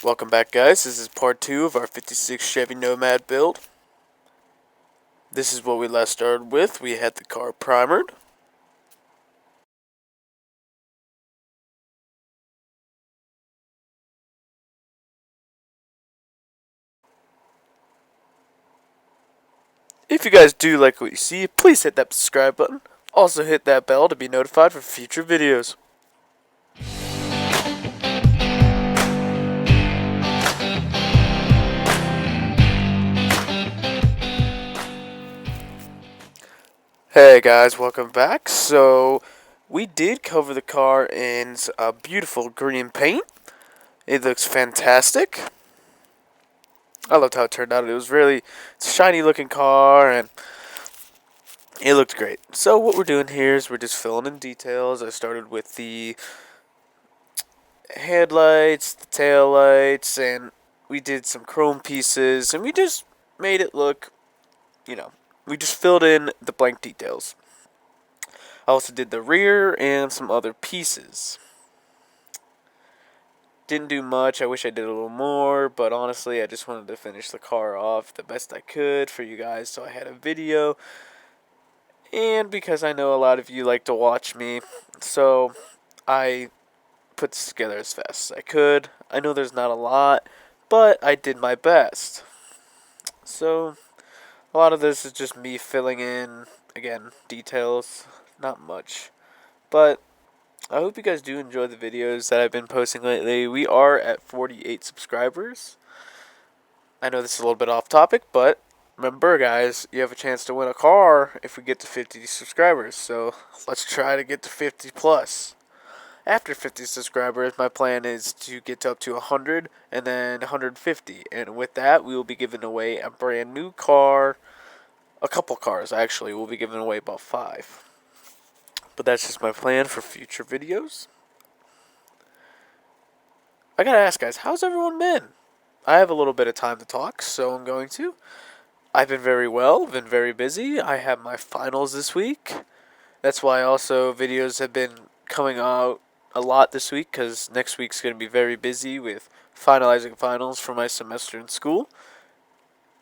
Welcome back, guys. This is part 2 of our 56 Chevy Nomad build. This is what we last started with. We had the car primered. If you guys do like what you see, please hit that subscribe button. Also hit that bell to be notified for future videos. Hey guys, welcome back. So, we did cover the car in a beautiful green paint. It looks fantastic. I loved how it turned out. It's a shiny looking car and it looked great. So what we're doing here is we're just filling in details. I started with the headlights, the tail lights, and we did some chrome pieces, and we just made it look, we just filled in the blank details. I also did the rear and some other pieces. Didn't do much. I wish I did a little more, but honestly, I just wanted to finish the car off the best I could for you guys, so I had a video. And because I know a lot of you like to watch me, so I put this together as fast as I could. I know there's not a lot, but I did my best. So, a lot of this is just me filling in, again, details, not much. But I hope you guys do enjoy the videos that I've been posting lately. We are at 48 subscribers. I know this is a little bit off topic, but remember, guys, you have a chance to win a car if we get to 50 subscribers. So, let's try to get to 50 plus. After 50 subscribers, my plan is to get up to 100 and then 150. And with that, we will be giving away a brand new car. A couple cars, actually. We'll be giving away about 5. But that's just my plan for future videos. I gotta ask, guys, how's everyone been? I have a little bit of time to talk, so I'm going to. I've been very well, been very busy. I have my finals this week. That's why also videos have been coming out a lot this week, because next week's going to be very busy with finalizing finals for my semester in school,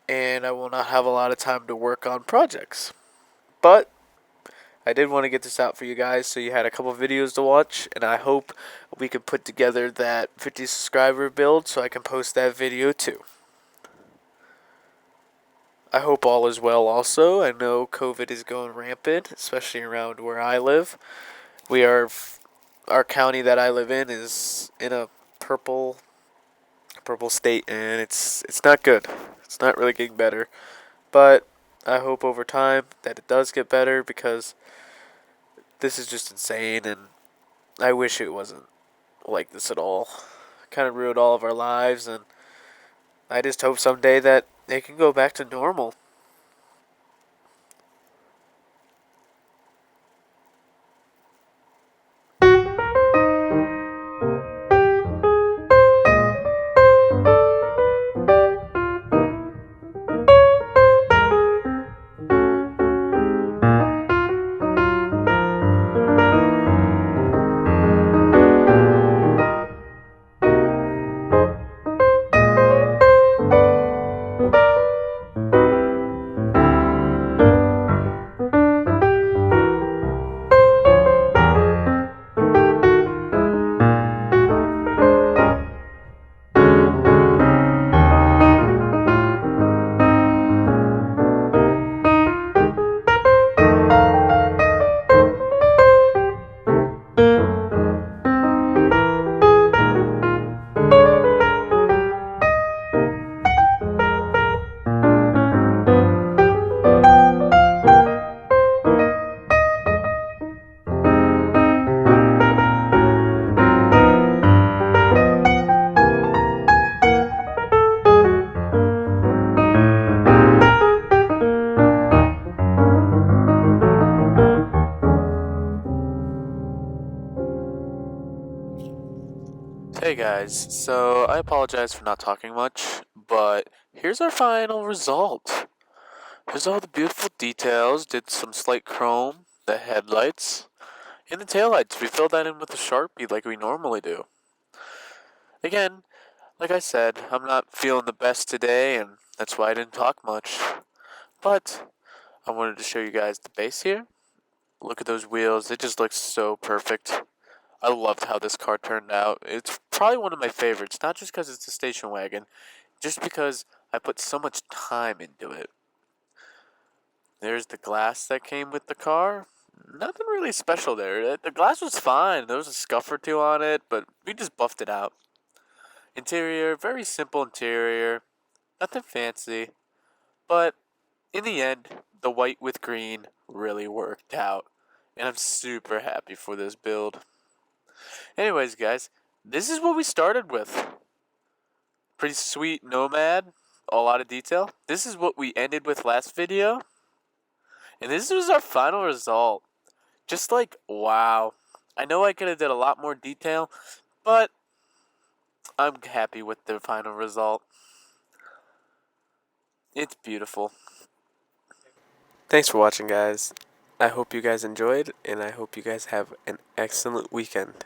and I will not have a lot of time to work on projects. But I did want to get this out for you guys so you had a couple videos to watch, and I hope we can put together that 50 subscriber build so I can post that video too. I hope all is well also. I know COVID is going rampant, especially around where I live. Our county that I live in is in a purple state, and it's not good. It's not really getting better. But I hope over time that it does get better, because this is just insane, and I wish it wasn't like this at all. Kind of ruined all of our lives, and I just hope someday that it can go back to normal. Hey guys, so I apologize for not talking much, but here's our final result. Here's all the beautiful details. Did some slight chrome, the headlights, and the taillights. We filled that in with a Sharpie like we normally do. Again, Like I said, I'm not feeling the best today, and that's why I didn't talk much. But I wanted to show you guys the base here. Look at those wheels. It just looks so perfect. I loved how this car turned out. It's probably one of my favorites, not just because it's a station wagon, just because I put so much time into it. There's the glass that came with the car. Nothing really special there. The glass was fine. There was a scuff or two on it, but we just buffed it out. Interior, very simple interior. Nothing fancy. But in the end, the white with green really worked out. And I'm super happy for this build. Anyways, guys, this is what we started with. Pretty sweet Nomad. A lot of detail. This is what we ended with last video. And this was our final result. Just like, wow. I know I could have did a lot more detail, but I'm happy with the final result. It's beautiful. Thanks for watching, guys. I hope you guys enjoyed, and I hope you guys have an excellent weekend.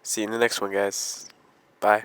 See you in the next one, guys. Bye.